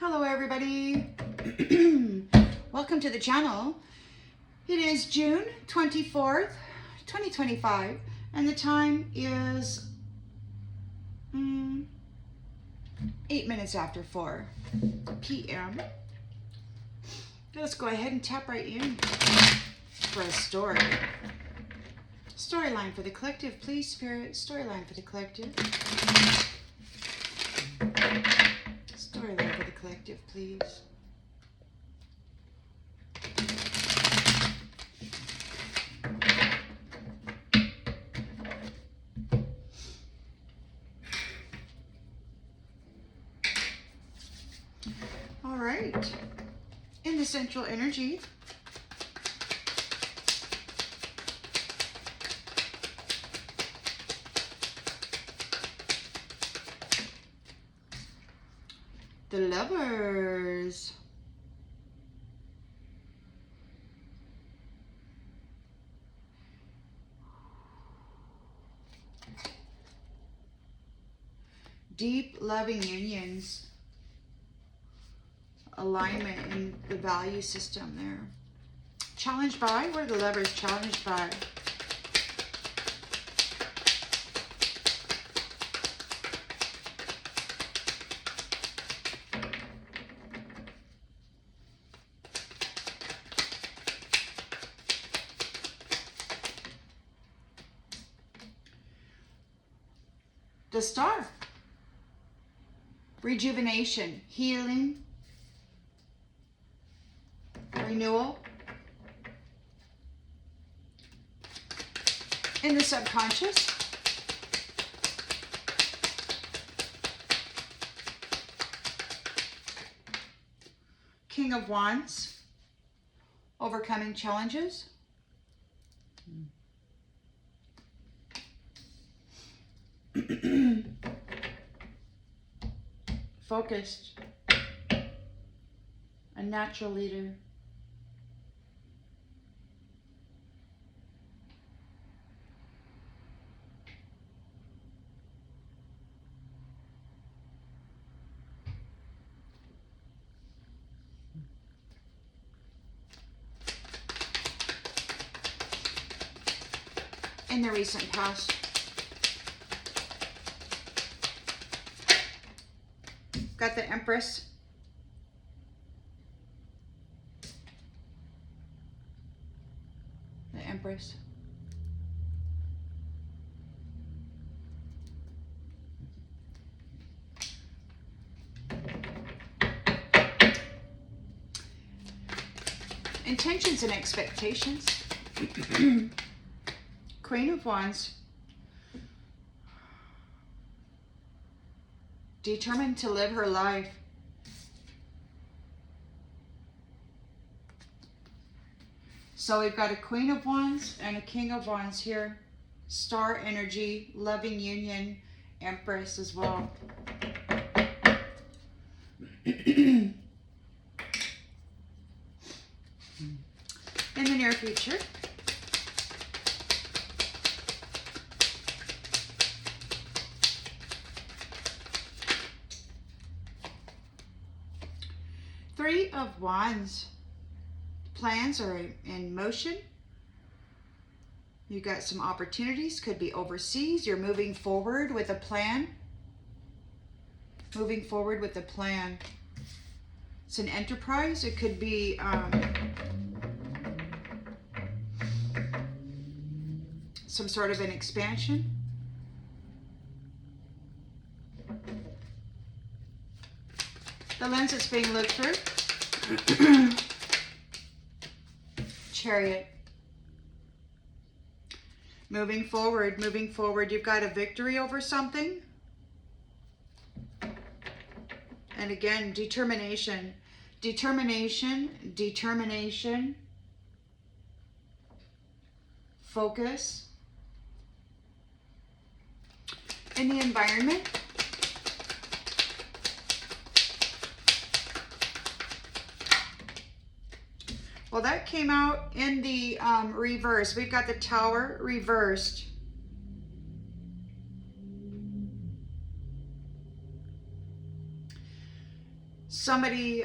Hello everybody. Welcome to the channel. It is June 24th, 2025 and the time is 8 minutes after 4 p.m. Let's go ahead and tap right in for a story. Storyline for the collective, please, Spirit. Storyline for the collective. Storyline for the collective, please. All right. In the central energy, the Lovers. Deep loving unions. Alignment in the value system there. Challenged by? What are the Lovers challenged by? The Star. Rejuvenation, healing, renewal. In the subconscious, King of Wands, overcoming challenges. Focused, a natural leader. In the recent past, got the Empress. The Empress. Intentions and expectations. Queen of Wands. Determined to live her life. So we've got a Queen of Wands and a King of Wands here. Star energy, loving union, Empress as well. In the near future, Three of Wands. Plans are in motion. You got some opportunities, could be overseas. You're moving forward with a plan. Moving forward with a plan. It's an enterprise. It could be some sort of an expansion. The lens that's being looked through. Chariot. Moving forward, moving forward. You've got a victory over something. And again, determination. Determination, determination. Focus. In the environment. Well, that came out in the reverse. We've got the Tower reversed. Somebody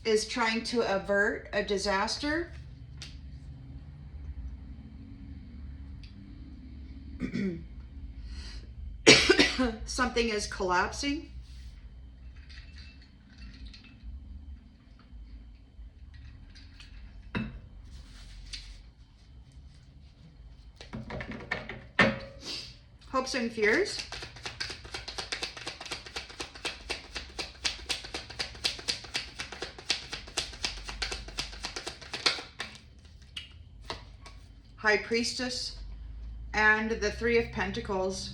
is trying to avert a disaster. Something is collapsing. Hopes and fears. High Priestess and the Three of Pentacles.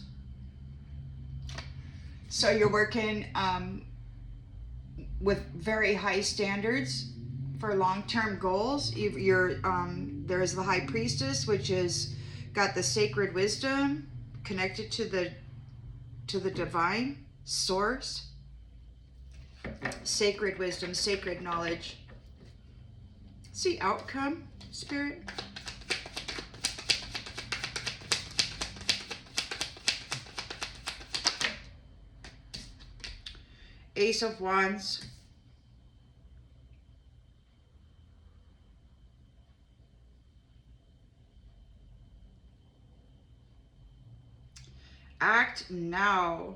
So you're working with very high standards for long-term goals. There's the High Priestess, which is got the sacred wisdom connected to the divine source. Sacred wisdom, sacred knowledge. See outcome, Spirit. Ace of Wands. Act now.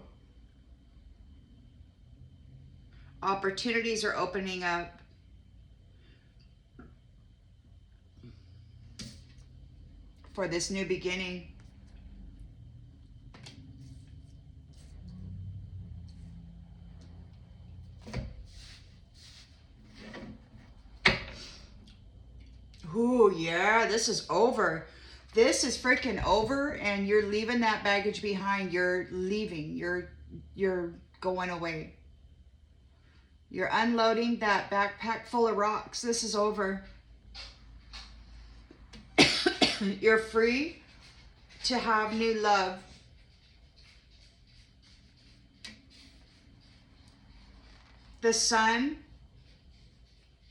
Opportunities are opening up. For this new beginning. Ooh, yeah, this is over. This is freaking over, and you're leaving that baggage behind. You're leaving. You're going away. You're unloading that backpack full of rocks. This is over. You're free to have new love. The sun,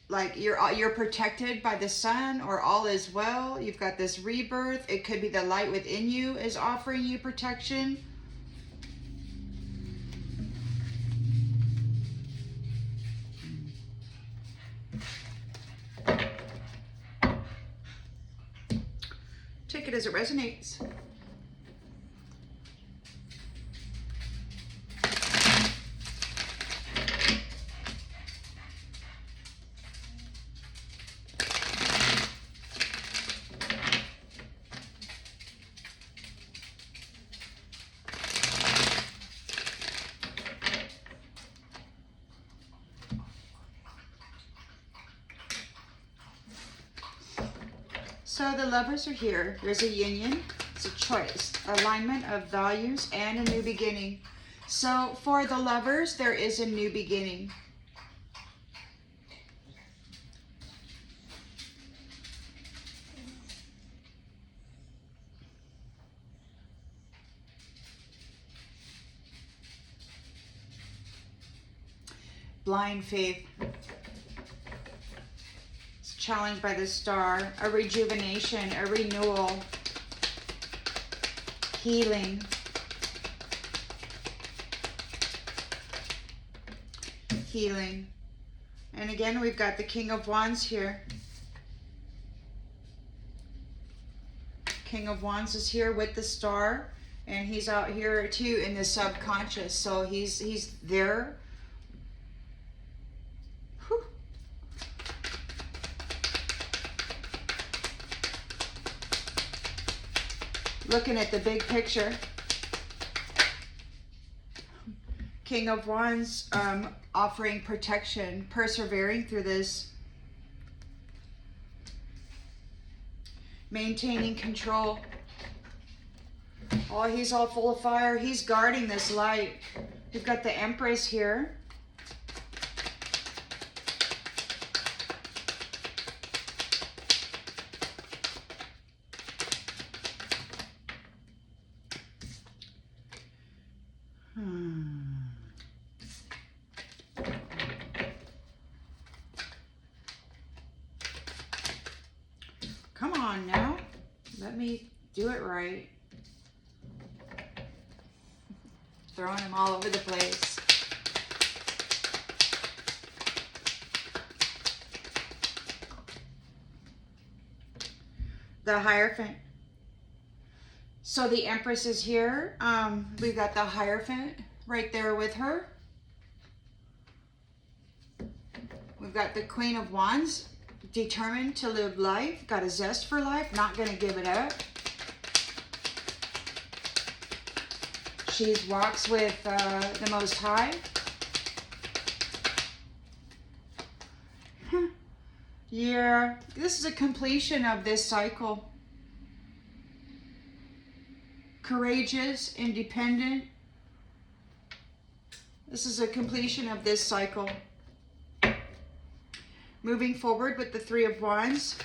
like you're protected by the sun, or all is well. You've got this rebirth. It could be the light within you is offering you protection. Take it as it resonates. So the lovers are here. There's a union. It's a choice. Alignment of values and a new beginning. So for the lovers, there is a new beginning. Blind faith. Challenged by the star, a rejuvenation, a renewal, healing, healing. And again, we've got the King of Wands here. King of Wands is here with the star, and he's out here too in the subconscious. So he's there. Looking at the big picture. King of Wands offering protection, persevering through this. Maintaining control. Oh, he's all full of fire. He's guarding this light. We've got the Empress here. Come on now. Let me do it right. Throwing them all over the place. the Hierophant. So the Empress is here. We've got the Hierophant right there with her. We've got the Queen of Wands, determined to live life, got a zest for life, not going to give it up. She walks with the Most High. Yeah, this is a completion of this cycle. Courageous, independent. This is a completion of this cycle. Moving forward with the Three of Wands.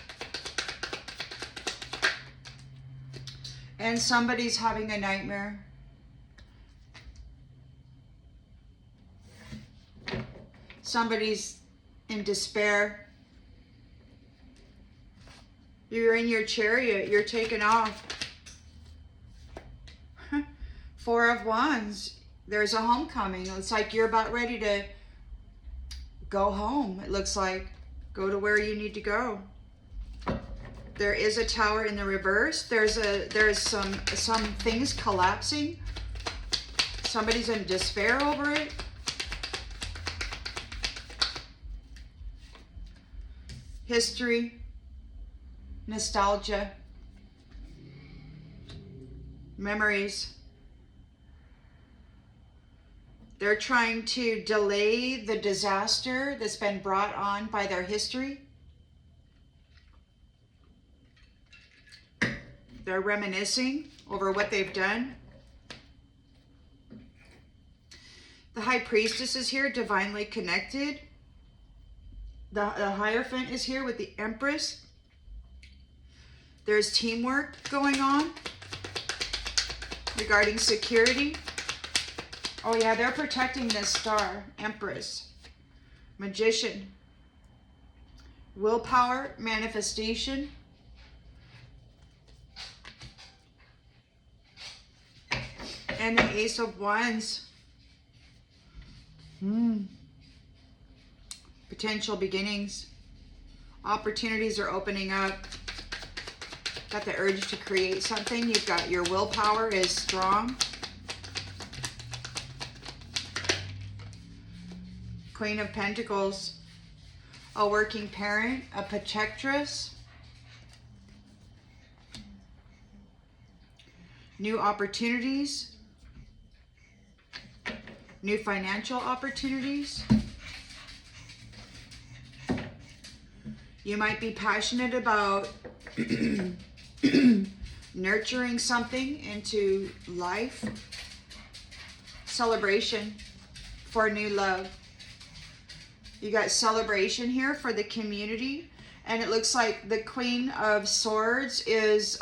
And somebody's having a nightmare. Somebody's in despair. You're in your chariot. You're taking off. Four of Wands. There's a homecoming. It's like you're about ready to go home. It looks like. Go to where you need to go. There is a Tower in the reverse. There's some things collapsing. Somebody's in despair over it. History, nostalgia, memories. They're trying to delay the disaster that's been brought on by their history. They're reminiscing over what they've done. The High Priestess is here, divinely connected. The Hierophant is here with the Empress. There's teamwork going on regarding security. Oh yeah, they're protecting this star. Empress. Magician. Willpower, manifestation. And the Ace of Wands. Potential beginnings. Opportunities are opening up. Got the urge to create something. You've got your willpower is strong. Queen of Pentacles. A working parent. A protectress. New opportunities. New financial opportunities. You might be passionate about nurturing something into life. Celebration for new love. You got celebration here for the community. And it looks like the Queen of Swords is,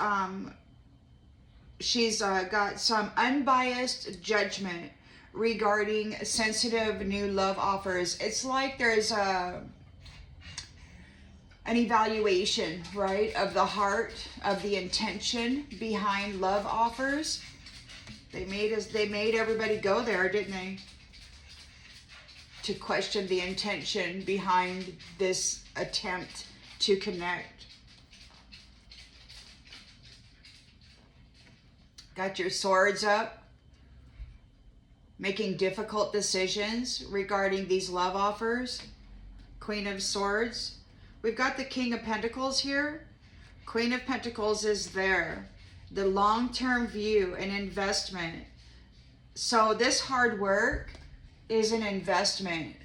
she's got some unbiased judgment regarding sensitive new love offers. It's like there's an evaluation, right, of the heart, of the intention behind love offers. They made everybody go there, didn't they? To question the intention behind this attempt to connect. Got your swords up. Making difficult decisions regarding these love offers. Queen of Swords. We've got the King of Pentacles here. Queen of Pentacles is there. The long-term view and investment. So this hard work is an investment.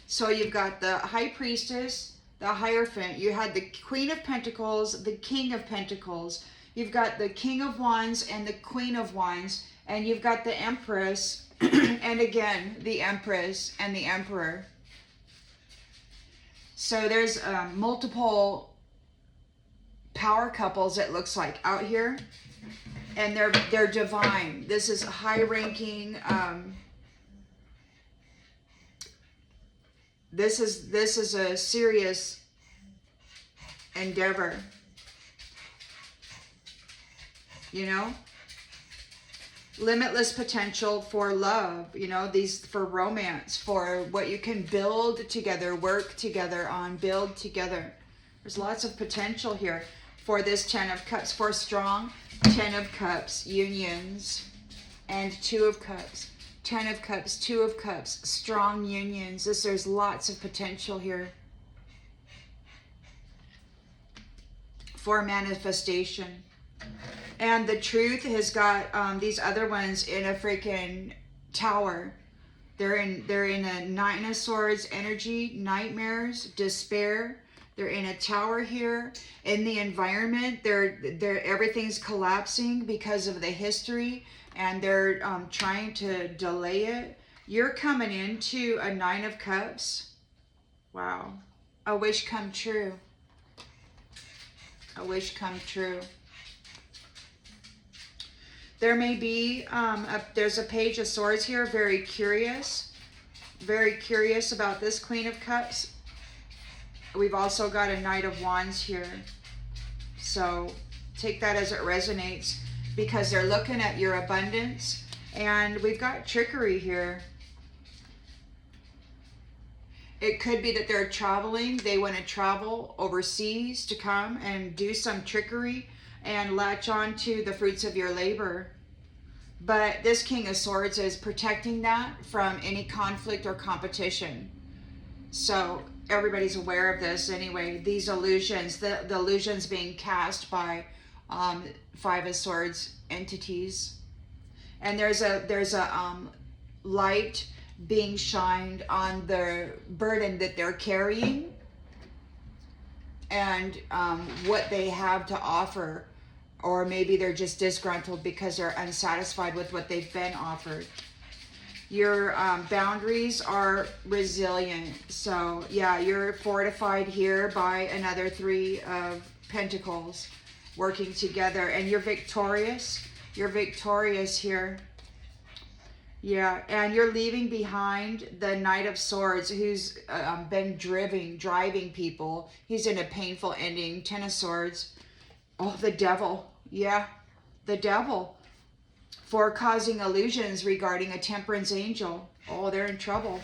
So you've got the High Priestess, the Hierophant. You had the Queen of Pentacles, the King of Pentacles. You've got the King of Wands and the Queen of Wands. And you've got the Empress, and again, the Empress and the Emperor. So there's multiple power couples, it looks like, out here. And they're divine. This is high-ranking. This is a serious endeavor. You know? Limitless potential for love, you know, these for romance, for what you can build together, work together on, build together. There's lots of potential here for this 10 of Cups, for strong 10 of Cups unions and 2 of Cups. 10 of Cups, 2 of Cups, strong unions. There's lots of potential here for manifestation. And the Truth has got these other ones in a freaking tower. They're in a 9 of Swords energy, nightmares, despair. They're in a tower here. In the environment, everything's collapsing because of the history, and they're trying to delay it. You're coming into a 9 of Cups. Wow. A wish come true. A wish come true. There may be, there's a Page of Swords here, very curious about this Queen of Cups. We've also got a Knight of Wands here. So take that as it resonates, because they're looking at your abundance. And we've got trickery here. It could be that they're traveling. They want to travel overseas to come and do some trickery and latch on to the fruits of your labor. But this King of Swords is protecting that from any conflict or competition. So everybody's aware of this anyway. These illusions, the illusions being cast by 5 of Swords entities. And there's a light being shined on the burden that they're carrying and what they have to offer. Or maybe they're just disgruntled because they're unsatisfied with what they've been offered. Your boundaries are resilient. So yeah, you're fortified here by another 3 of Pentacles working together. And you're victorious. You're victorious here. Yeah, and you're leaving behind the Knight of Swords, who's been driving people. He's in a painful ending. 10 of Swords. Oh, the Devil. Yeah, the Devil. For causing illusions regarding a Temperance angel. Oh, they're in trouble.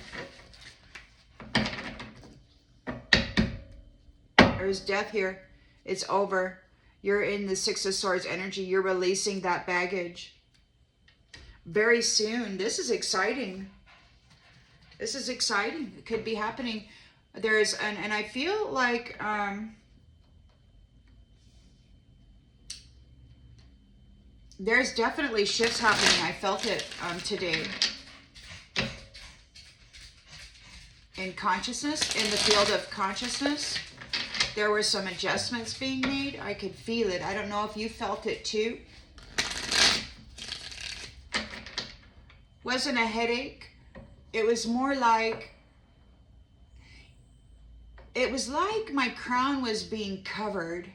There's death here. It's over. You're in the 6 of Swords energy. You're releasing that baggage. Very soon. This is exciting. This is exciting. It could be happening. There's and I feel like there's definitely shifts happening. I felt it today. In consciousness, in the field of consciousness, there were some adjustments being made. I could feel it. I don't know if you felt it too. Wasn't a headache. It was more like, it was like my crown was being covered,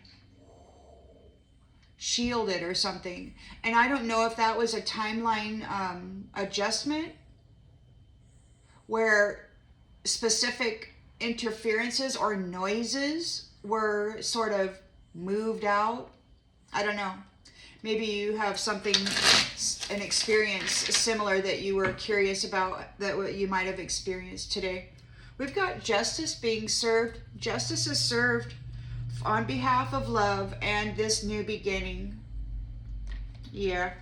shielded or something. And I don't know if that was a timeline adjustment where specific interferences or noises were sort of moved out. I don't know. Maybe you have something, an experience similar that you were curious about, that what you might have experienced today. We've got justice being served. Justice is served on behalf of love and this new beginning. Yeah.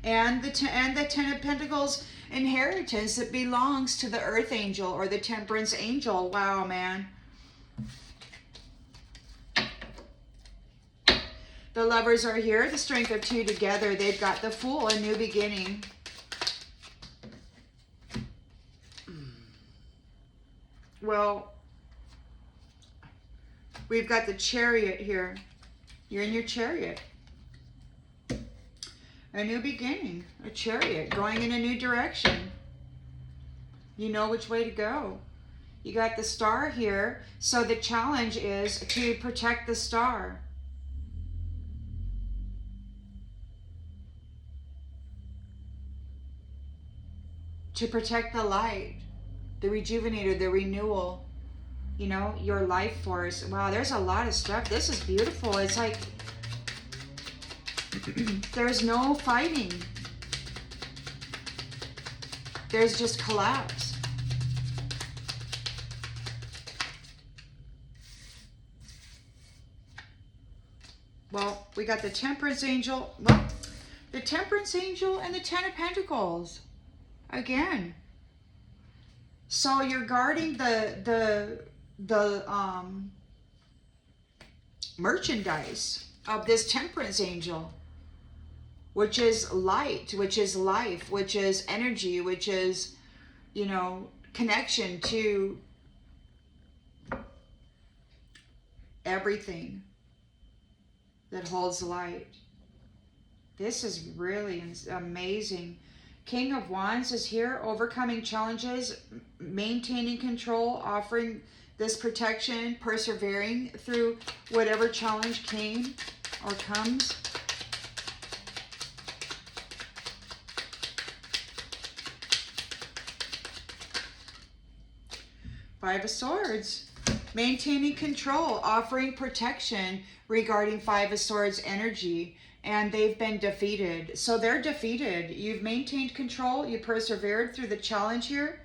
And the 10 of Pentacles inheritance that belongs to the Earth Angel or the Temperance Angel. Wow, man. The Lovers are here. The Strength of 2 together. They've got the Fool, a new beginning. Well, we've got the Chariot here. You're in your Chariot. A new beginning. A Chariot going in a new direction. You know which way to go. You got the Star here. So the challenge is to protect the Star. To protect the light, the rejuvenator, the renewal, you know, your life force. Wow, there's a lot of stuff. This is beautiful. It's like there's no fighting. There's just collapse. Well, we got the Temperance Angel. Well, the Temperance Angel and the Ten of Pentacles. Again. So you're guarding the merchandise of this Temperance Angel, which is light, which is life, which is energy, which is, you know, connection to everything that holds light. This is really amazing. King of Wands is here, overcoming challenges, maintaining control, offering this protection, persevering through whatever challenge came or comes. Five of Swords, maintaining control, offering protection regarding Five of Swords energy, and they've been defeated. So they're defeated. You've maintained control, you persevered through the challenge here,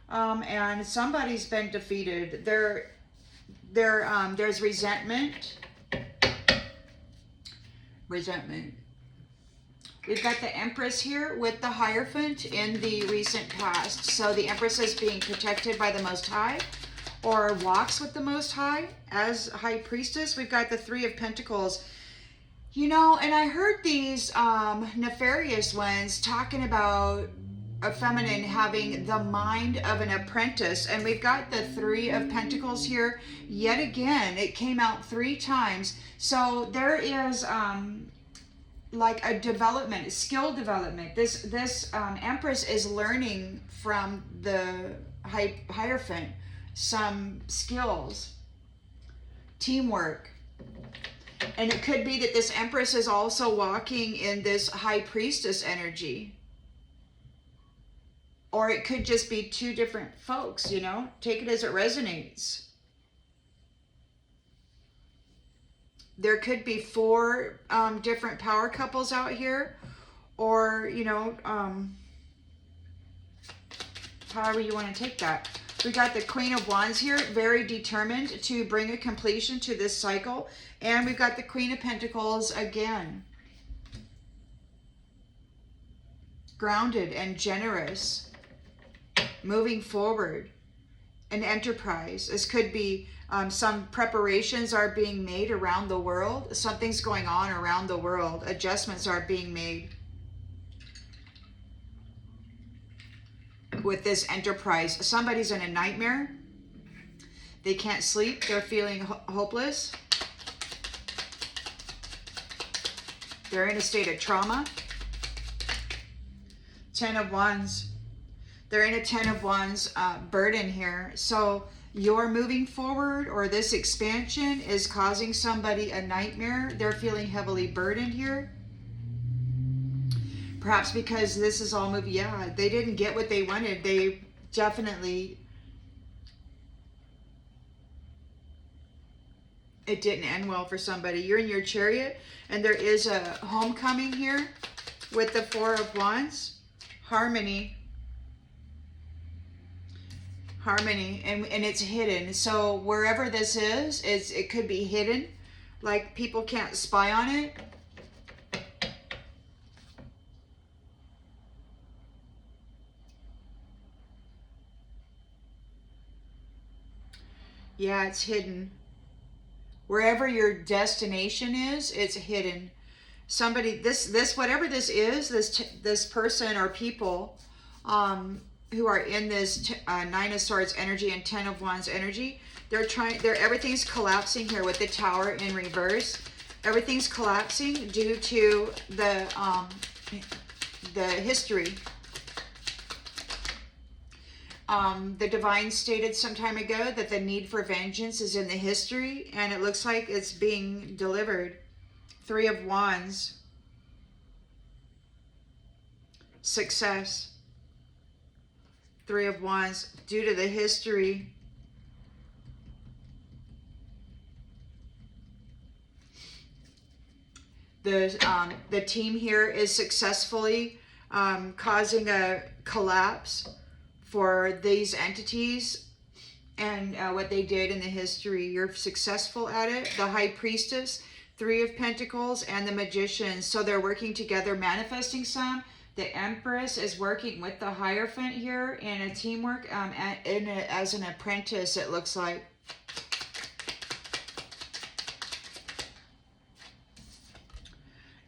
and somebody's been defeated. There's resentment. We've got the Empress here with the Hierophant in the recent past. So the Empress is being protected by the Most High, or walks with the Most High as High Priestess. We've got the Three of Pentacles. You know, and I heard these nefarious ones talking about a feminine having the mind of an apprentice. And we've got the Three of Pentacles here. Yet again, it came out 3 times. So there is like a development, skill development. This Empress is learning from the Hierophant some skills, teamwork. And it could be that this Empress is also walking in this High Priestess energy. Or it could just be 2 different folks, you know. Take it as it resonates. There could be 4 different power couples out here. Or, you know, however you want to take that. We got the Queen of Wands here, very determined to bring a completion to this cycle. And we've got the Queen of Pentacles again. Grounded and generous. Moving forward. An enterprise. This could be some preparations are being made around the world. Something's going on around the world. Adjustments are being made. With this enterprise, somebody's in a nightmare. They can't sleep. They're feeling hopeless. They're in a state of trauma. 10 of Wands. They're in a 10 of Wands burden here. So you're moving forward, or this expansion is causing somebody a nightmare. They're feeling heavily burdened here. Perhaps because this is all moving. Yeah, they didn't get what they wanted. They definitely, it didn't end well for somebody. You're in your Chariot, and there is a homecoming here with the 4 of Wands. Harmony. Harmony, and it's hidden. So wherever this is, it could be hidden. Like people can't spy on it. Yeah, it's hidden. Wherever your destination is, it's hidden. Somebody, this whatever this is, this person or people who are in this 9 of Swords energy and 10 of Wands energy, everything's collapsing here with the Tower in reverse. Everything's collapsing due to the history. The Divine stated some time ago that the need for vengeance is in the history, and it looks like it's being delivered. 3 of Wands. Success. 3 of Wands. Due to the history. The team here is successfully causing a collapse for these entities and what they did in the history. You're successful at it. The High Priestess, Three of Pentacles and the Magician. So they're working together, manifesting some. The Empress is working with the Hierophant here in a teamwork, as an apprentice, it looks like.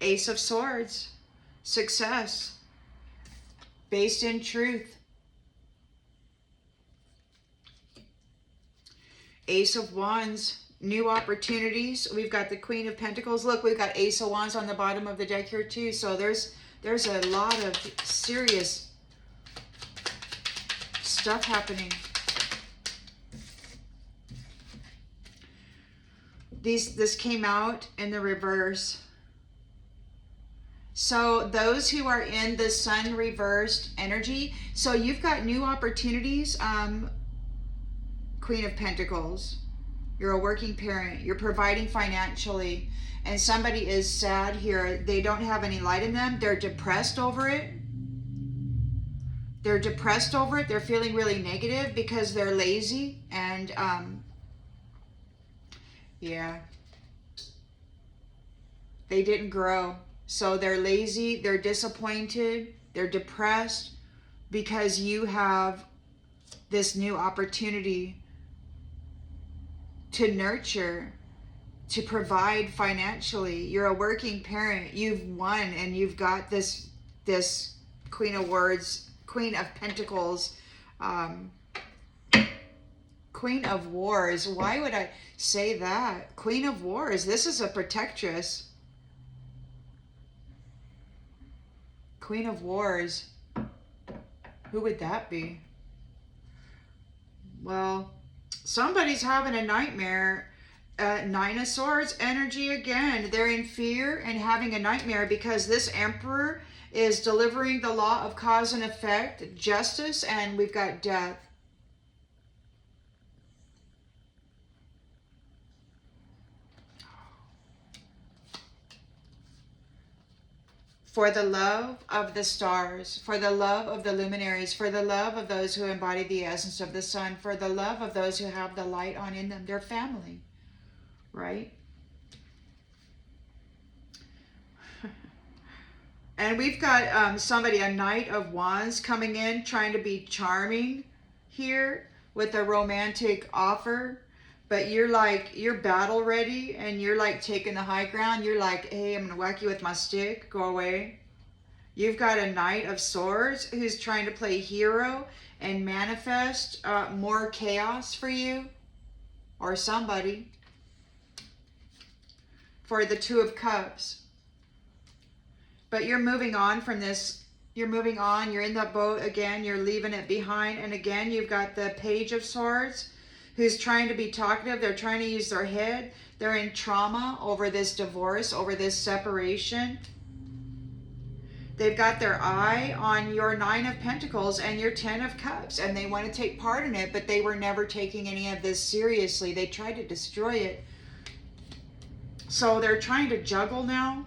Ace of Swords. Success. Based in truth. Ace of Wands. New opportunities. We've got the Queen of Pentacles. Look, we've got Ace of Wands on the bottom of the deck here too. So there's a lot of serious stuff happening. This came out in the reverse. So those who are in the Sun reversed energy, so you've got new opportunities. Queen of Pentacles. You're a working parent. You're providing financially. And somebody is sad here. They don't have any light in them. They're depressed over it. They're depressed over it. They're feeling really negative because they're lazy. And, yeah. They didn't grow. So they're lazy. They're disappointed. They're depressed because you have this new opportunity to nurture, to provide financially. You're a working parent. You've won, and you've got this Queen of Pentacles, Queen of Wars. Why would I say that? Queen of Wars. This is a protectress. Queen of Wars. Who would that be? Well, somebody's having a nightmare. Nine of Swords energy again. They're in fear and having a nightmare because this Emperor is delivering the law of cause and effect, justice, and we've got death. For the love of the stars, for the love of the luminaries, for the love of those who embody the essence of the sun, for the love of those who have the light on in them, their family, right? And we've got somebody, a Knight of Wands, coming in, trying to be charming here with a romantic offer. But you're battle ready, and you're like taking the high ground. You're like, hey, I'm going to whack you with my stick. Go away. You've got a Knight of Swords who's trying to play hero and manifest more chaos for you or somebody. For the Two of Cups. But you're moving on from this. You're moving on. You're in that boat again. You're leaving it behind. And again, you've got the Page of Swords who's trying to be talkative. They're trying to use their head. They're in trauma over this divorce, over this separation. They've got their eye on your Nine of Pentacles and your Ten of Cups, and they want to take part in it, but they were never taking any of this seriously. They tried to destroy it. So they're trying to juggle now.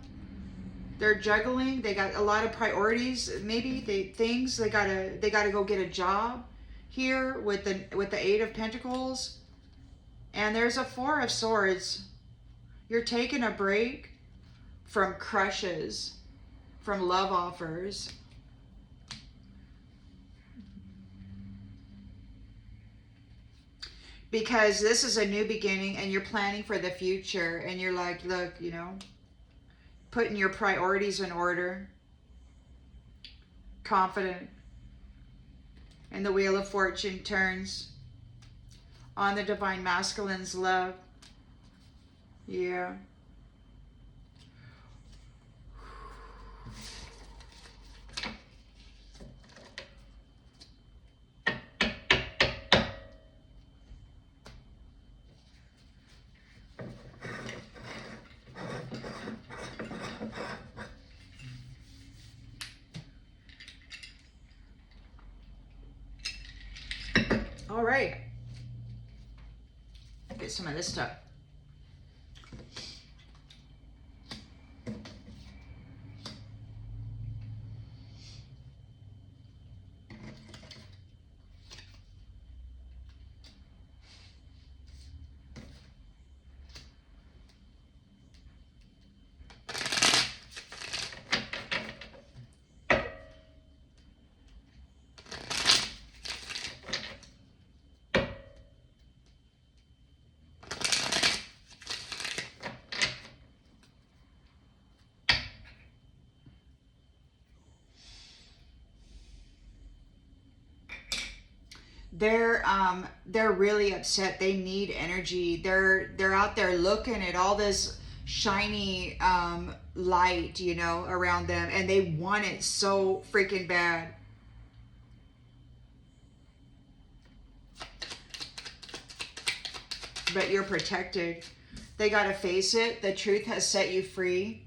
They're juggling. They got a lot of priorities. Maybe they gotta go get a job here with the Eight of Pentacles. And there's a Four of Swords. You're taking a break from crushes, from love offers. Because this is a new beginning and you're planning for the future, and you're like, look, you know, putting your priorities in order, confident, and the Wheel of Fortune turns on the Divine Masculine's love. Yeah. All right. Get some of this stuff. They're really upset. They need energy. They're out there looking at all this shiny light, you know, around them, and they want it so freaking bad. But you're protected. They got to face it. The truth has set you free.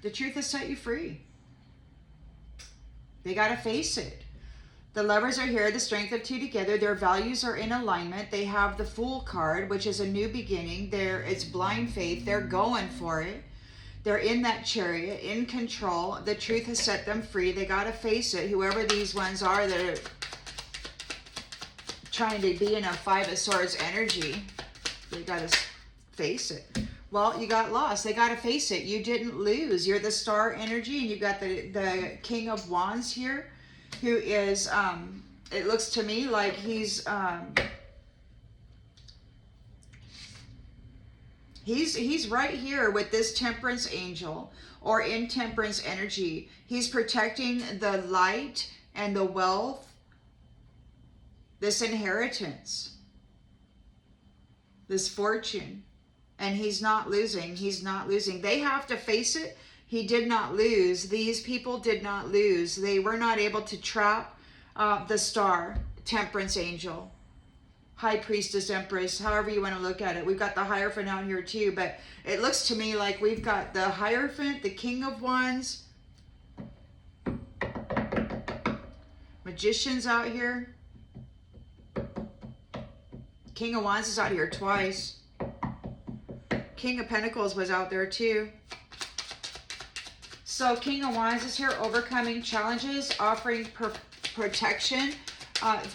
The truth has set you free. They got to face it. The lovers are here, the strength of two together. Their values are in alignment. They have the Fool card, which is a new beginning. It's blind faith. They're going for it. They're in that chariot, in control. The truth has set them free. They got to face it. Whoever these ones are that are trying to be in a Five of Swords energy, they got to face it. Well, you got lost. They got to face it. You didn't lose. You're the Star energy, and you got the King of Wands here, who is, it looks to me like he's right here with this Temperance angel, or in Temperance energy. He's protecting the light and the wealth, this inheritance, this fortune. And he's not losing. He's not losing. They have to face it. He did not lose. These people did not lose. They were not able to trap the Star, Temperance angel, High Priestess, Empress, however you want to look at it. We've got the Hierophant out here too, but it looks to me like we've got the Hierophant, the King of Wands, Magician's out here. King of Wands is out here twice. King of Pentacles was out there too. So King of Wands is here, overcoming challenges, offering protection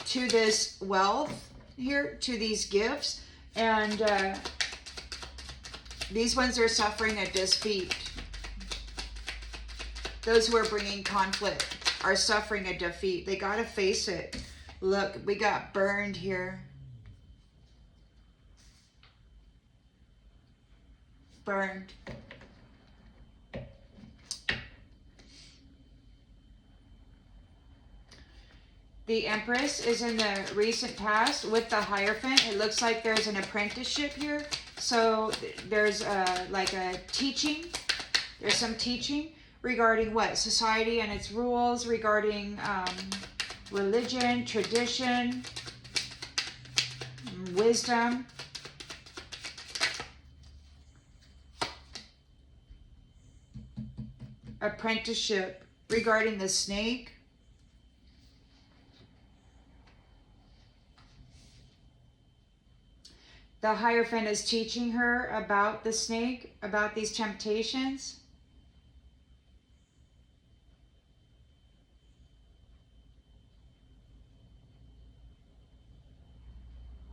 to this wealth here, to these gifts. And these ones are suffering a defeat. Those who are bringing conflict are suffering a defeat. They got to face it. Look, we got burned here. Burned. The Empress is in the recent past with the Hierophant. It looks like there's an apprenticeship here. So there's like a teaching. There's some teaching regarding what? Society and its rules, regarding religion, tradition, wisdom. Apprenticeship regarding the snake. The Hierophant is teaching her about the snake, about these temptations.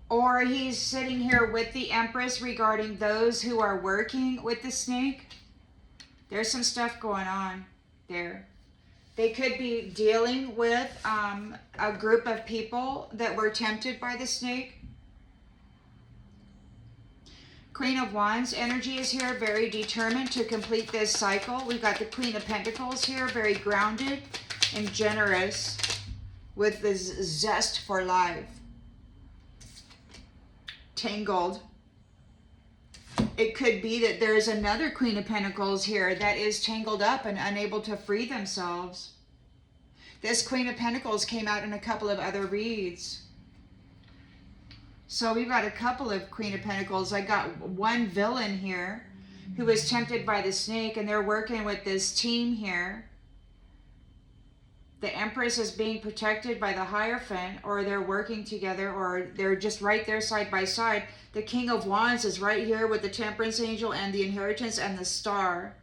Or he's sitting here with the Empress regarding those who are working with the snake. There's some stuff going on there. They could be dealing with a group of people that were tempted by the snake. Queen of Wands energy is here, very determined to complete this cycle. We've got the Queen of Pentacles here, very grounded and generous with this zest for life. Tangled. It could be that there's another Queen of Pentacles here that is tangled up and unable to free themselves. This Queen of Pentacles came out in a couple of other reads. So we've got a couple of Queen of Pentacles. I got one villain here who was tempted by the snake, and they're working with this team here. The Empress is being protected by the Hierophant, or they're working together, or they're just right there side by side. The King of Wands is right here with the Temperance angel and the Inheritance and the Star.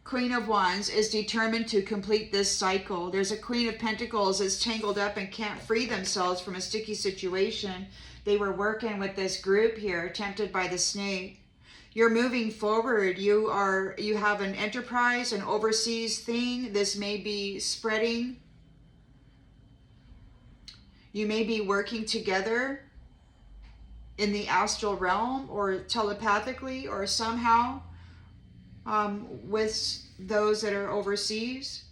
Queen of Wands is determined to complete this cycle. There's a Queen of Pentacles that's tangled up and can't free themselves from a sticky situation. They were working with this group here, tempted by the snake. You're moving forward. You have an enterprise, an overseas thing. This may be spreading. You may be working together in the astral realm, or telepathically, or somehow with those that are overseas.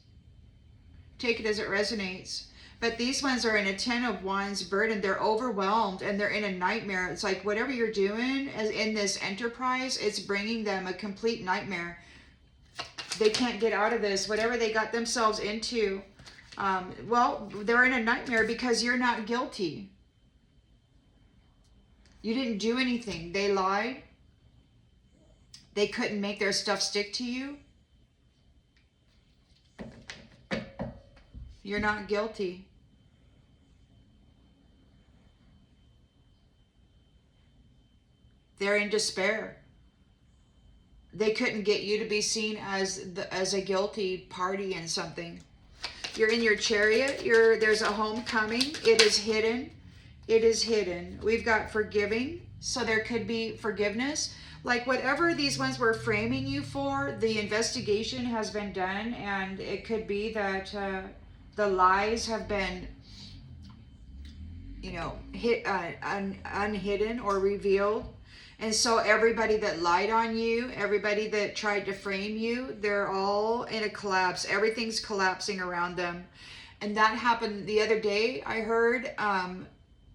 Take it as it resonates. But these ones are in a 10 of Wands burden. They're overwhelmed and they're in a nightmare. It's like whatever you're doing as in this enterprise, it's bringing them a complete nightmare. They can't get out of this, whatever they got themselves into. Well, they're in a nightmare because you're not guilty. You didn't do anything. They lied. They couldn't make their stuff stick to you. You're not guilty. They're in despair. They couldn't get you to be seen as a guilty party in something. You're in your chariot. There's a homecoming. It is hidden. It is hidden. We've got forgiving. So there could be forgiveness. Like whatever these ones were framing you for, the investigation has been done. And it could be that the lies have been, you know, unhidden or revealed. And so everybody that lied on you, everybody that tried to frame you, they're all in a collapse. Everything's collapsing around them. And that happened the other day. I heard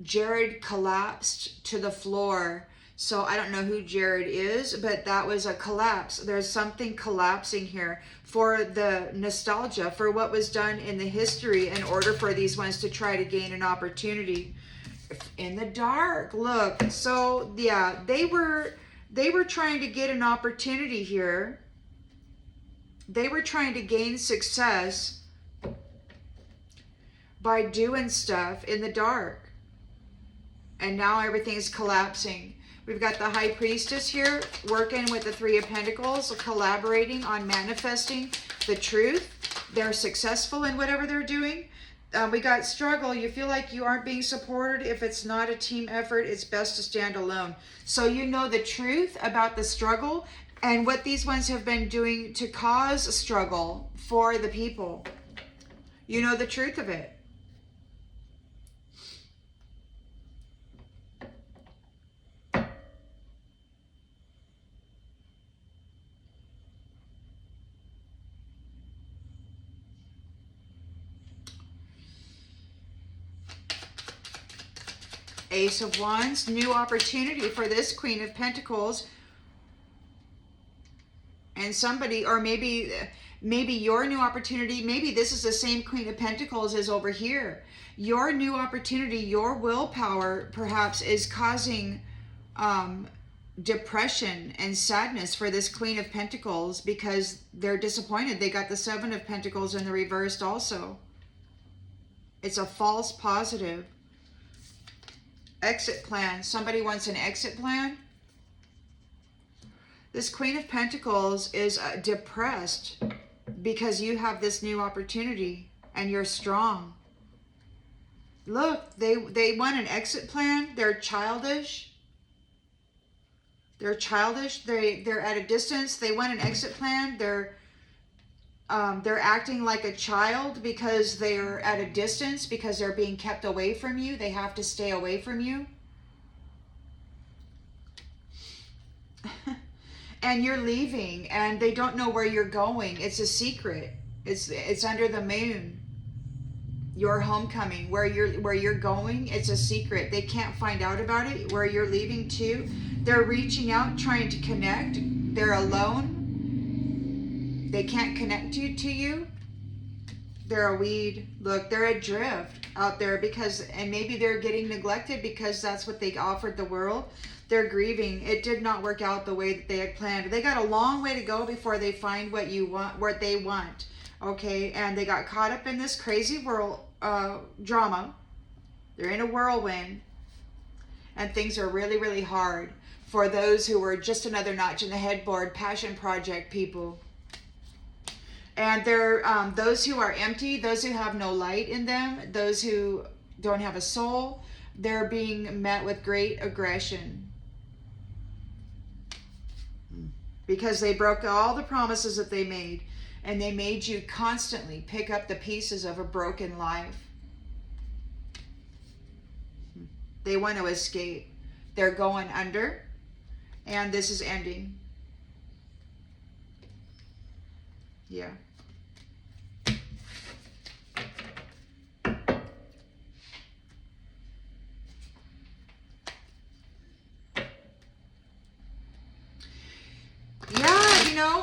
Jared collapsed to the floor. So I don't know who Jared is, but that was a collapse. There's something collapsing here for the nostalgia, for what was done in the history in order for these ones to try to gain an opportunity. In the dark, look. So yeah, they were trying to get an opportunity here. They were trying to gain success by doing stuff in the dark. And now everything's collapsing. We've got the High Priestess here working with the Three of Pentacles, collaborating on manifesting the truth. They're successful in whatever they're doing. We got struggle. You feel like you aren't being supported. If it's not a team effort, it's best to stand alone. So you know the truth about the struggle and what these ones have been doing to cause struggle for the people. You know the truth of it. Ace of Wands, new opportunity for this Queen of Pentacles. And somebody, or maybe your new opportunity, maybe this is the same Queen of Pentacles as over here. Your new opportunity, your willpower perhaps is causing depression and sadness for this Queen of Pentacles because they're disappointed. They got the Seven of Pentacles in the reversed also. It's a false positive. Exit plan. Somebody wants an exit plan. This Queen of Pentacles is depressed because you have this new opportunity and you're strong. Look, they want an exit plan. They're childish. They're childish. They're at a distance. They want an exit plan. They're acting like a child because they're at a distance, because they're being kept away from you. They have to stay away from you. And you're leaving and they don't know where you're going. It's a secret. It's under the moon. Your homecoming, where you're going, it's a secret. They can't find out about it. Where you're leaving to, they're reaching out, trying to connect. They're alone. They can't connect you to you. They're a weed. Look, they're adrift out there because, and maybe they're getting neglected because that's what they offered the world. They're grieving. It did not work out the way that they had planned. They got a long way to go before they find what you want, what they want. Okay, and they got caught up in this crazy world drama. They're in a whirlwind, and things are really, really hard for those who were just another notch in the headboard, passion project people. And they're those who are empty, those who have no light in them, those who don't have a soul, they're being met with great aggression. Because they broke all the promises that they made, and they made you constantly pick up the pieces of a broken life. They want to escape. They're going under, and this is ending. Yeah.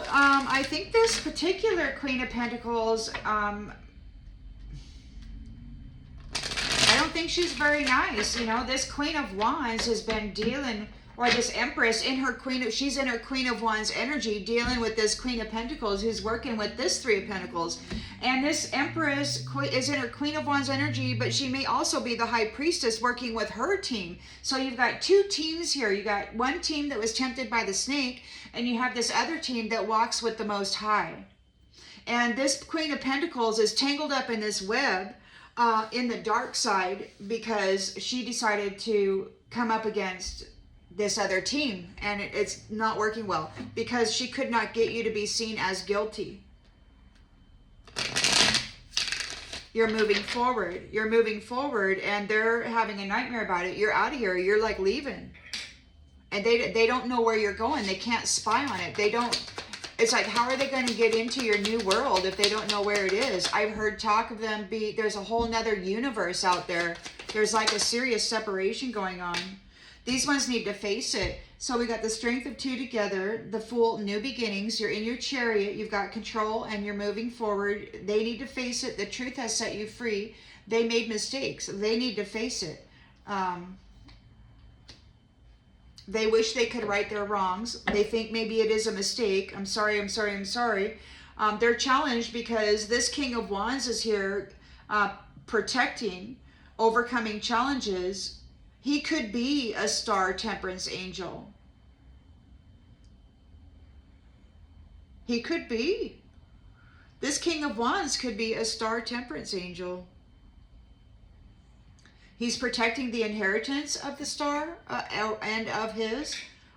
I think this particular Queen of Pentacles, I don't think she's very nice. You know, this Queen of Wands has been dealing, or this Empress in her she's in her Queen of Wands energy, dealing with this Queen of Pentacles who's working with this Three of Pentacles. And this Empress is in her Queen of Wands energy, but she may also be the High Priestess working with her team. So you've got two teams here. You got one team that was tempted by the snake, and you have this other team that walks with the Most High. And this Queen of Pentacles is tangled up in this web in the dark side because she decided to come up against this other team, and it's not working well because she could not get you to be seen as guilty. You're moving forward. You're moving forward, and they're having a nightmare about it. You're out of here. You're like leaving. And they don't know where you're going. They can't spy on it. They don't. It's like, how are they going to get into your new world if they don't know where it is? I've heard talk of them there's a whole nother universe out there. There's like a serious separation going on. These ones need to face it. So we got the Strength of Two together, the Fool, new beginnings. You're in your chariot. You've got control and you're moving forward. They need to face it. The truth has set you free. They made mistakes. They need to face it. They wish they could right their wrongs. They think maybe it is a mistake. I'm sorry, I'm sorry, I'm sorry. They're challenged because this King of Wands is here protecting, overcoming challenges. He could be a star temperance angel. He could be. This King of Wands could be a star temperance angel. He's protecting the inheritance of the star and of his.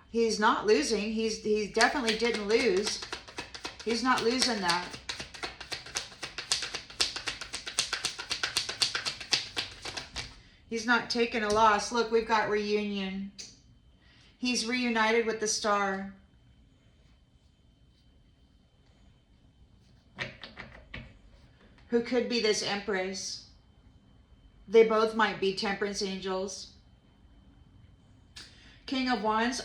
He's not losing. He definitely didn't lose. He's not losing that. He's not taking a loss. Look, we've got reunion. He's reunited with the star. Who could be this Empress? They both might be temperance angels. King of Wands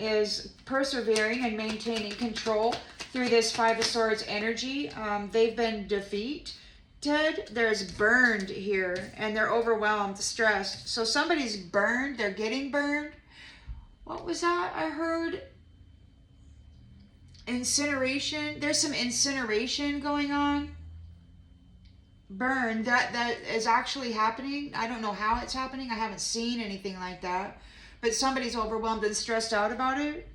is persevering and maintaining control through this Five of Swords energy. They've been defeated. There's burned here, and they're overwhelmed, stressed. So somebody's burned. They're getting burned. What was that? I heard incineration. There's some incineration going on. Burn. That is actually happening. I don't know how it's happening. I haven't seen anything like that. But somebody's overwhelmed and stressed out about it.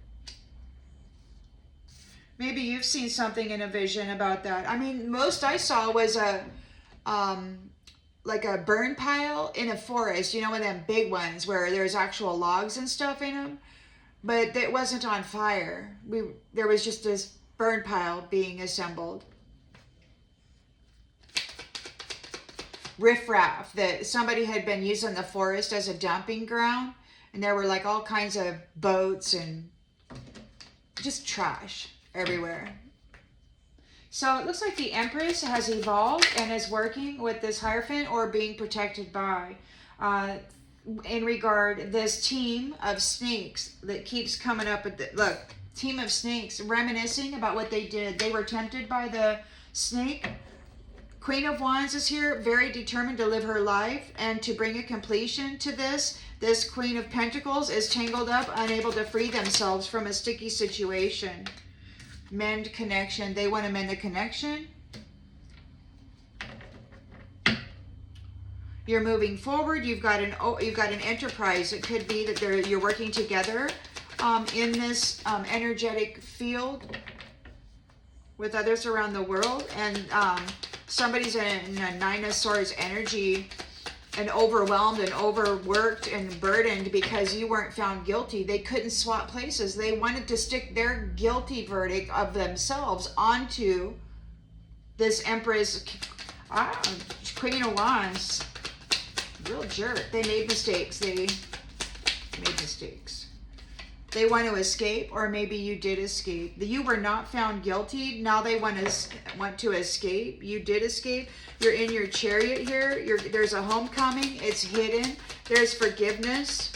Maybe you've seen something in a vision about that. I mean, most I saw was like a burn pile in a forest, you know, one of them big ones where there's actual logs and stuff in them. But it wasn't on fire. There was just this burn pile being assembled. Riffraff, that somebody had been using the forest as a dumping ground, and there were like all kinds of boats and just trash everywhere. So it looks like the Empress has evolved and is working with this Hierophant or being protected by, in regard, this team of snakes that keeps coming up with the, look, team of snakes reminiscing about what they did. They were tempted by the snake. Queen of Wands is here, very determined to live her life and to bring a completion to this. This Queen of Pentacles is tangled up, unable to free themselves from a sticky situation. Mend connection. They want to mend the connection. You're moving forward. You've got an enterprise. It could be that you're working together in this energetic field with others around the world, and somebody's in a Nine of Swords energy and overwhelmed and overworked and burdened because you weren't found guilty. They couldn't swap places. They wanted to stick their guilty verdict of themselves onto this Empress, Queen of Wands. Real jerk. They made mistakes. They made mistakes. They want to escape, or maybe you did escape. You were not found guilty. Now they want to escape. You did escape. You're in your chariot here. There's a homecoming. It's hidden. There's forgiveness.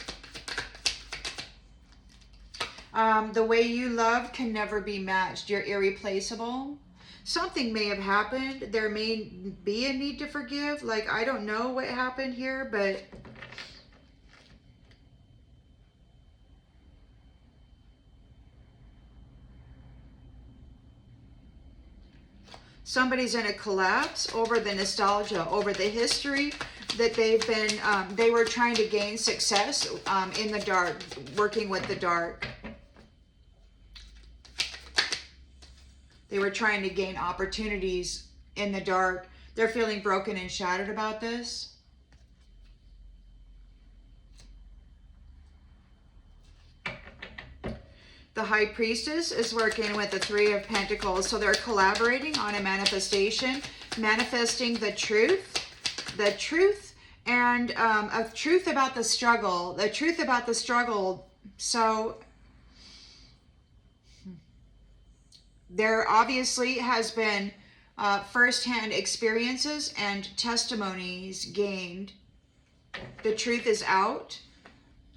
The way you love can never be matched. You're irreplaceable. Something may have happened. There may be a need to forgive. Like, I don't know what happened here, but somebody's in a collapse over the nostalgia, over the history that they've been, they were trying to gain success in the dark, working with the dark. They were trying to gain opportunities in the dark. They're feeling broken and shattered about this. The High Priestess is working with the Three of Pentacles. So they're collaborating on a manifestation, manifesting the truth and a truth about the struggle, So there obviously has been firsthand experiences and testimonies gained. The truth is out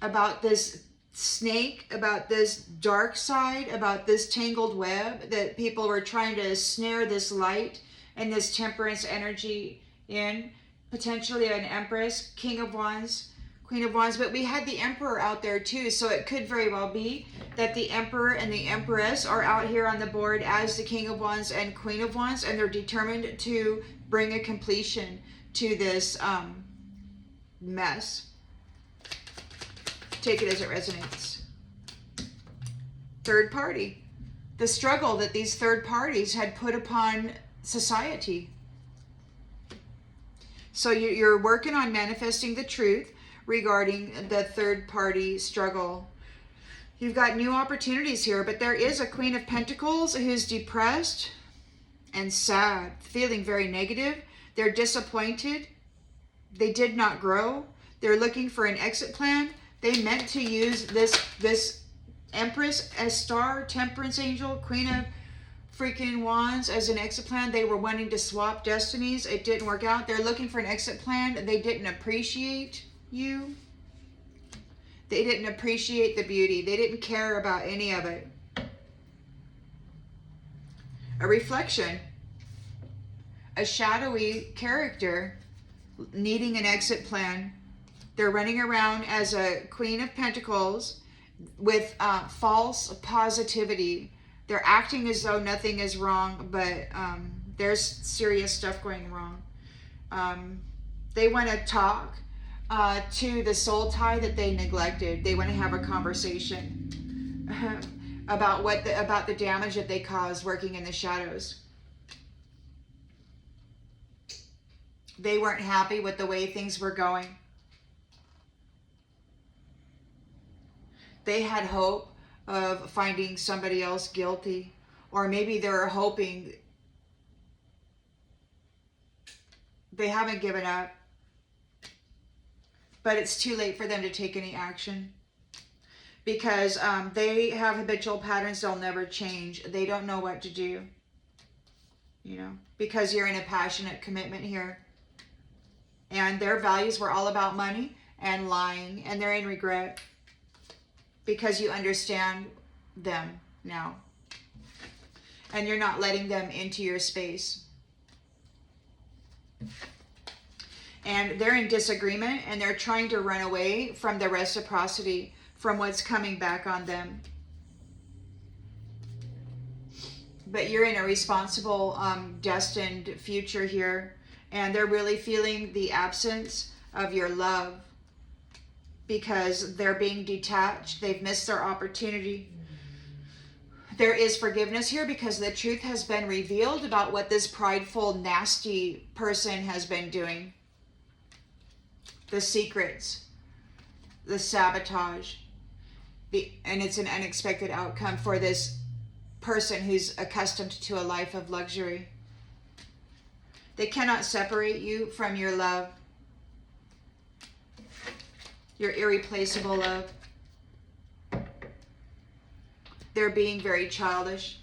about this snake, about this dark side, about this tangled web that people were trying to snare this light and this temperance energy in. Potentially an Empress, King of Wands, Queen of Wands, but we had the Emperor out there too, so it could very well be that the Emperor and the Empress are out here on the board as the King of Wands and Queen of Wands, and they're determined to bring a completion to this mess. Take it as it resonates. Third party. The struggle that these third parties had put upon society. So you're working on manifesting the truth regarding the third party struggle. You've got new opportunities here, but there is a Queen of Pentacles who's depressed and sad, feeling very negative. They're disappointed. They did not grow. They're looking for an exit plan. They meant to use this Empress as star, Temperance Angel, Queen of freaking Wands as an exit plan. They were wanting to swap destinies. It didn't work out. They're looking for an exit plan. They didn't appreciate you. They didn't appreciate the beauty. They didn't care about any of it. A reflection. A shadowy character needing an exit plan. They're running around as a Queen of Pentacles with false positivity. They're acting as though nothing is wrong, but there's serious stuff going wrong. They want to talk to the soul tie that they neglected. They want to have a conversation about about the damage that they caused working in the shadows. They weren't happy with the way things were going. They had hope of finding somebody else guilty, or maybe they were hoping. They haven't given up, but it's too late for them to take any action because they have habitual patterns. They'll never change. They don't know what to do, because you're in a passionate commitment here, and their values were all about money and lying, and they're in regret because you understand them now and you're not letting them into your space. And they're in disagreement, and they're trying to run away from the reciprocity, from what's coming back on them. But you're in a responsible, destined future here, and they're really feeling the absence of your love because they're being detached. They've missed their opportunity. There is forgiveness here because the truth has been revealed about what this prideful, nasty person has been doing. The secrets, the sabotage, and it's an unexpected outcome for this person who's accustomed to a life of luxury. They cannot separate you from your love, your irreplaceable love. They're being very childish.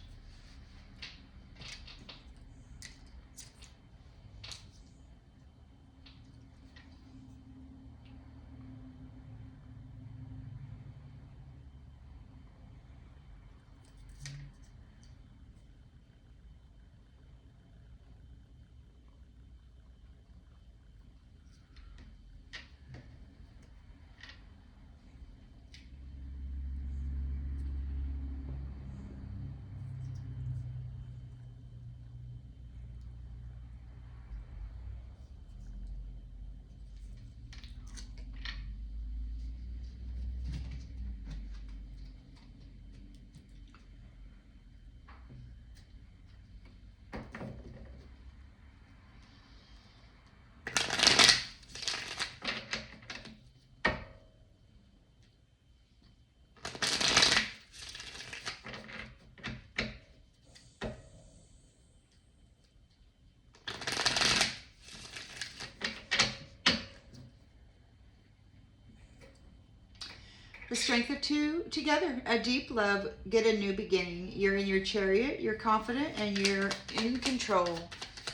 The strength of two together. A deep love, get a new beginning. You're in your chariot, you're confident, and you're in control.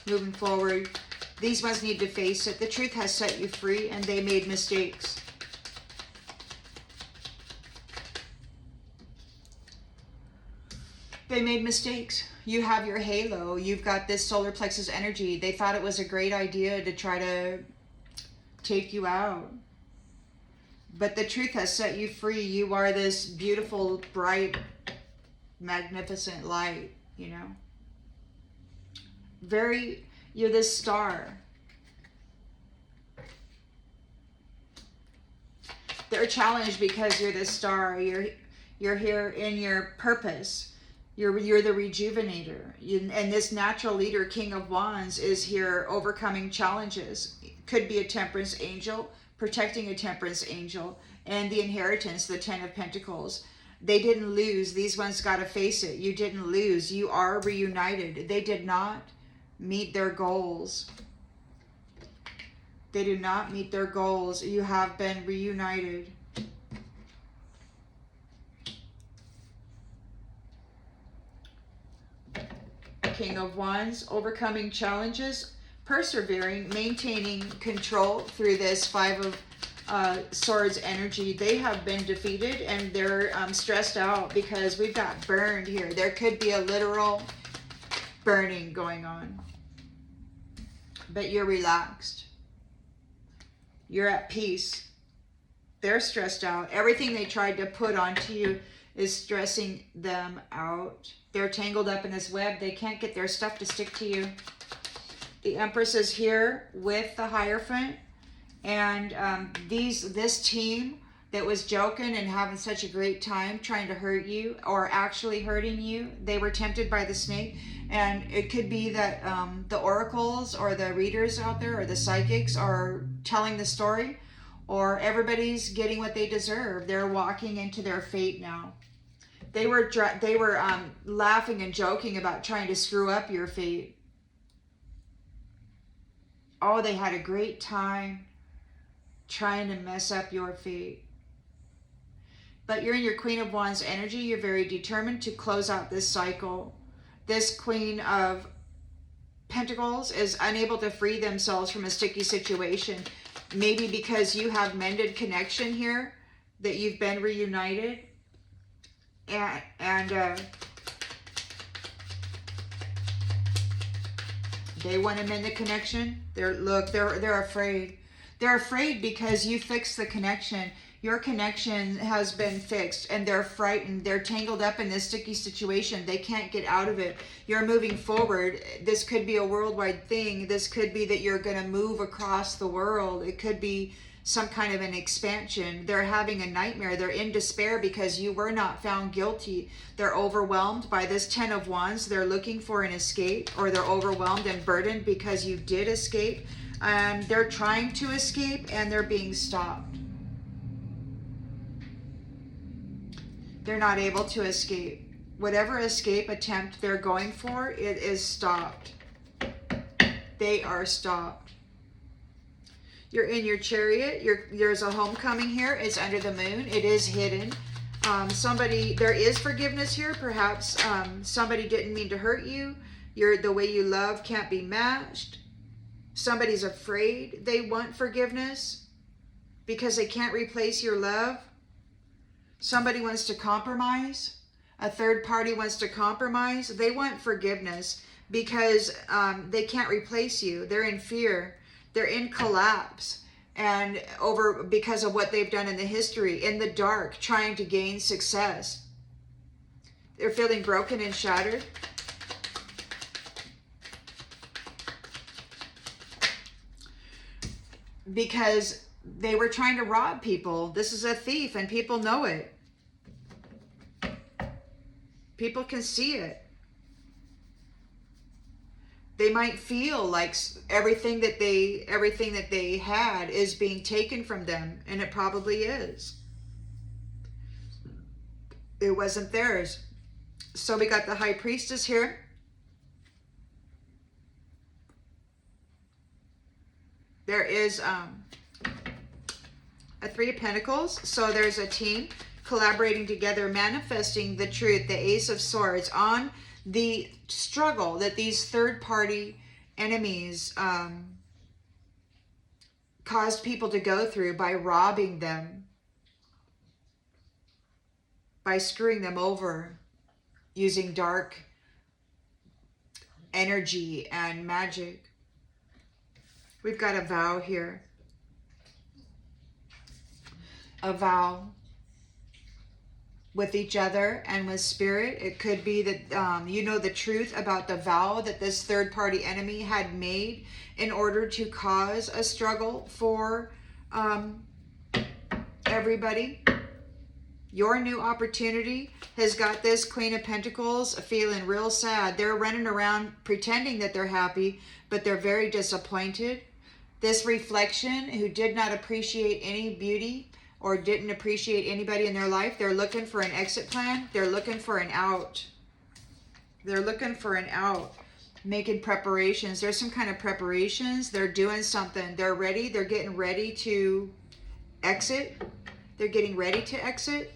Moving forward. These ones need to face it. The truth has set you free, and they made mistakes. They made mistakes. You have your halo. You've got this solar plexus energy. They thought it was a great idea to try to take you out. But the truth has set you free. You are this beautiful, bright, magnificent light, you know. You're this star. They're challenged because you're this star. You're here in your purpose. You're the rejuvenator. And this natural leader, King of Wands, is here overcoming challenges. Could be a temperance angel, protecting a temperance angel, and the inheritance, the 10 of Pentacles. They didn't lose. These ones got to face it. You didn't lose. You are reunited. They did not meet their goals. They do not meet their goals. You have been reunited. King of Wands, overcoming challenges, persevering, maintaining control through this 5 of Swords energy. They have been defeated and they're stressed out because we've got burned here. There could be a literal burning going on. But you're relaxed. You're at peace. They're stressed out. Everything they tried to put onto you is stressing them out. They're tangled up in this web. They can't get their stuff to stick to you. The Empress is here with the Hierophant. And this team that was joking and having such a great time trying to hurt you or actually hurting you, they were tempted by the snake. And it could be that the oracles or the readers out there or the psychics are telling the story, or everybody's getting what they deserve. They're walking into their fate now. They were laughing and joking about trying to screw up your fate. Oh, they had a great time trying to mess up your fate. But you're in your Queen of Wands energy. You're very determined to close out this cycle. This Queen of Pentacles is unable to free themselves from a sticky situation. Maybe because you have mended connection here, that you've been reunited. And they want to mend the connection. They're afraid. They're afraid because you fixed the connection. Your connection has been fixed and they're frightened. They're tangled up in this sticky situation. They can't get out of it. You're moving forward. This could be a worldwide thing. This could be that you're going to move across the world. It could be some kind of an expansion. They're having a nightmare. They're in despair because you were not found guilty. They're overwhelmed by this 10 of Wands. They're looking for an escape, or they're overwhelmed and burdened because you did escape. They're trying to escape and they're being stopped. They're not able to escape. Whatever escape attempt they're going for, it is stopped. They are stopped. You're in your chariot. There's a homecoming here. It's under the moon. It is hidden. There is forgiveness here. Perhaps somebody didn't mean to hurt you. The way you love can't be matched. Somebody's afraid they want forgiveness because they can't replace your love. Somebody wants to compromise. A third party wants to compromise. They want forgiveness because they can't replace you. They're in fear. They're in collapse and because of what they've done in the history, in the dark, trying to gain success. They're feeling broken and shattered. Because they were trying to rob people. This is a thief and people know it. People can see it. They might feel like everything that they had is being taken from them, and it probably is. It wasn't theirs. So we got the High Priestess here. There is A Three of Pentacles. So there's a team collaborating together, manifesting the truth, the Ace of Swords, on the struggle that these third-party enemies caused people to go through by robbing them, by screwing them over, using dark energy and magic. We've got a vow here. A vow with each other and with spirit. It could be that you know the truth about the vow that this third-party enemy had made in order to cause a struggle for everybody. Your new opportunity has got this Queen of Pentacles feeling real sad. They're running around pretending that they're happy, but they're very disappointed. This reflection who did not appreciate any beauty or didn't appreciate anybody in their life, they're looking for an exit plan. They're looking for an out. They're looking for an out. Making preparations. There's some kind of preparations. They're doing something. They're ready. They're getting ready to exit. They're getting ready to exit.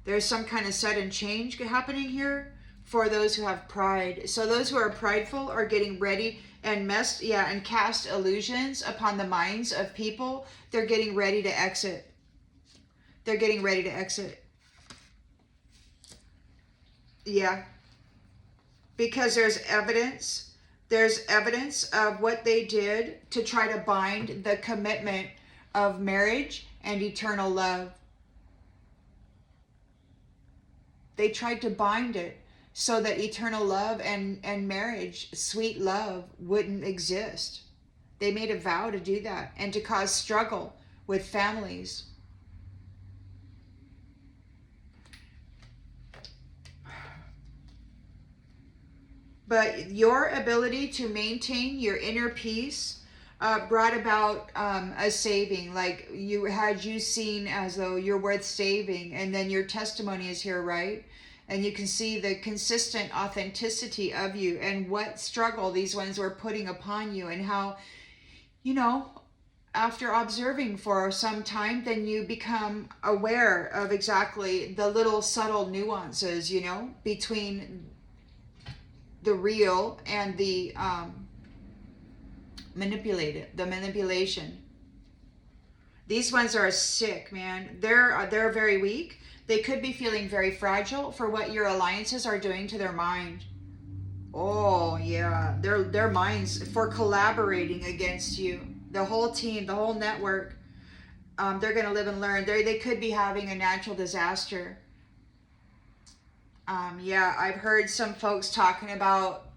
There's some kind of sudden change happening here for those who have pride. So those who are prideful are getting ready and and cast illusions upon the minds of people. They're getting ready to exit. They're getting ready to exit. Yeah. Because there's evidence. There's evidence of what they did to try to bind the commitment of marriage and eternal love. They tried to bind it so that eternal love and marriage, sweet love, wouldn't exist. They made a vow to do that and to cause struggle with families. But your ability to maintain your inner peace brought about a saving. Like you seen as though you're worth saving, and then your testimony is here, right? And you can see the consistent authenticity of you and what struggle these ones were putting upon you, and how, you know, after observing for some time, then you become aware of exactly the little subtle nuances, you know, between the real and the manipulation. These ones are sick, man. They're very weak. They could be feeling very fragile for what your alliances are doing to their mind. Oh yeah, their minds for collaborating against you. The whole team, the whole network. They're gonna live and learn. They could be having a natural disaster. Yeah, I've heard some folks talking about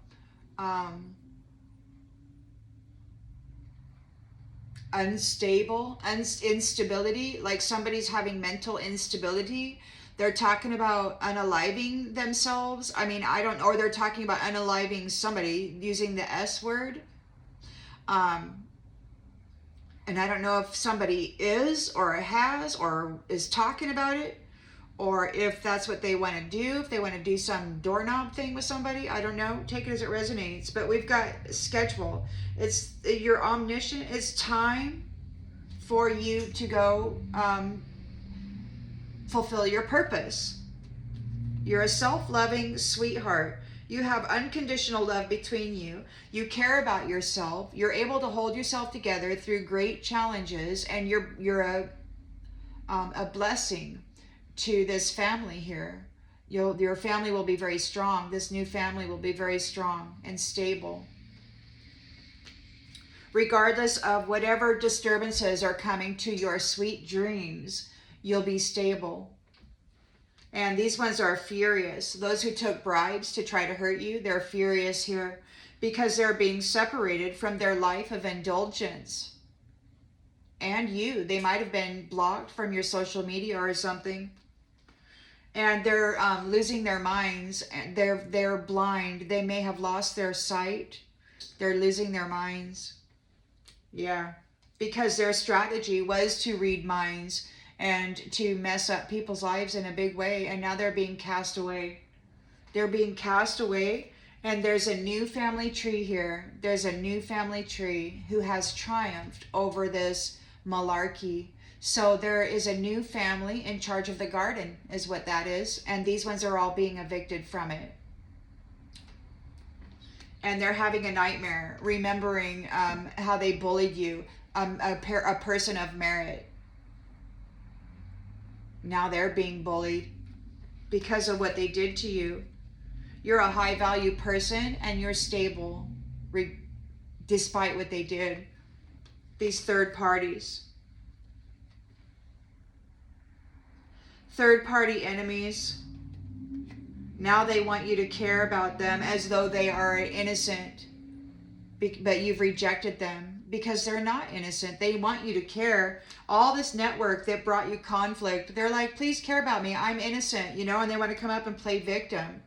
instability, like somebody's having mental instability. They're talking about unaliving themselves. I mean, I don't, or they're talking about unaliving somebody using the S word. And I don't know if somebody is or has or is talking about it, or if that's what they want to do, if they want to do some doorknob thing with somebody. I don't know. Take it as it resonates. But we've got schedule. You're omniscient. It's time for you to go fulfill your purpose. You're a self-loving sweetheart. You have unconditional love between you. You care about yourself. You're able to hold yourself together through great challenges, and you're a blessing to this family here. Your family will be very strong. This new family will be very strong and stable. Regardless of whatever disturbances are coming to your sweet dreams, you'll be stable. And these ones are furious. Those who took bribes to try to hurt you, they're furious here because they're being separated from their life of indulgence. And you, they might have been blocked from your social media or something. And they're losing their minds. And they're blind. They may have lost their sight. They're losing their minds. Yeah, because their strategy was to read minds and to mess up people's lives in a big way, and now they're being cast away. They're being cast away, And there's a new family tree here. There's a new family tree who has triumphed over this malarkey. So there is a new family in charge of the garden, is what that is. And these ones are all being evicted from it. And they're having a nightmare, remembering how they bullied you, a person of merit. Now they're being bullied because of what they did to you. You're a high value person and you're stable despite what they did. These third parties. Third party enemies. Now they want you to care about them as though they are innocent. But you've rejected them because they're not innocent. They want you to care. All this network that brought you conflict, they're like, please care about me. I'm innocent, you know, and they want to come up and play victim.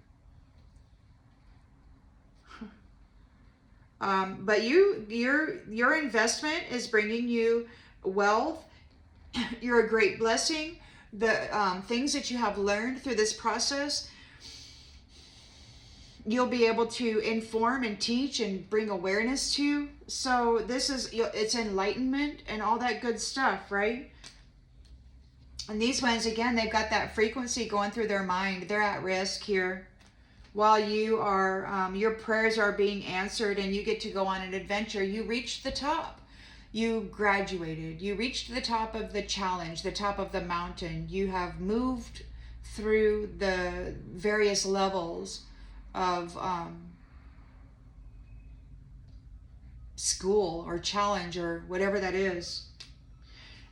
But your investment is bringing you wealth. You're a great blessing. The things that you have learned through this process, you'll be able to inform and teach and bring awareness to. So this is, it's enlightenment and all that good stuff, right? And these ones, again, they've got that frequency going through their mind. They're at risk here. While you are, your prayers are being answered and you get to go on an adventure. You reached the top. You graduated. You reached the top of the challenge, the top of the mountain. You have moved through the various levels of school or challenge or whatever that is.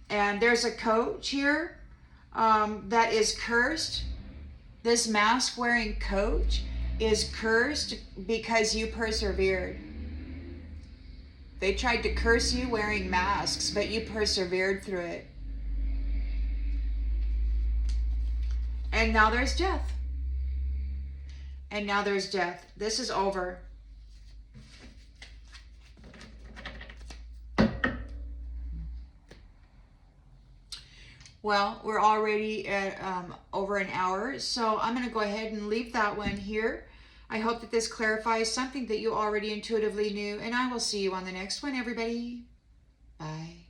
And there's a coach here that is cursed. This mask wearing coach is cursed because you persevered. They tried to curse you wearing masks, but you persevered through it. And now there's death. And now there's death. This is over. Well, we're already at over an hour, so I'm going to go ahead and leave that one here. I hope that this clarifies something that you already intuitively knew, and I will see you on the next one, everybody. Bye.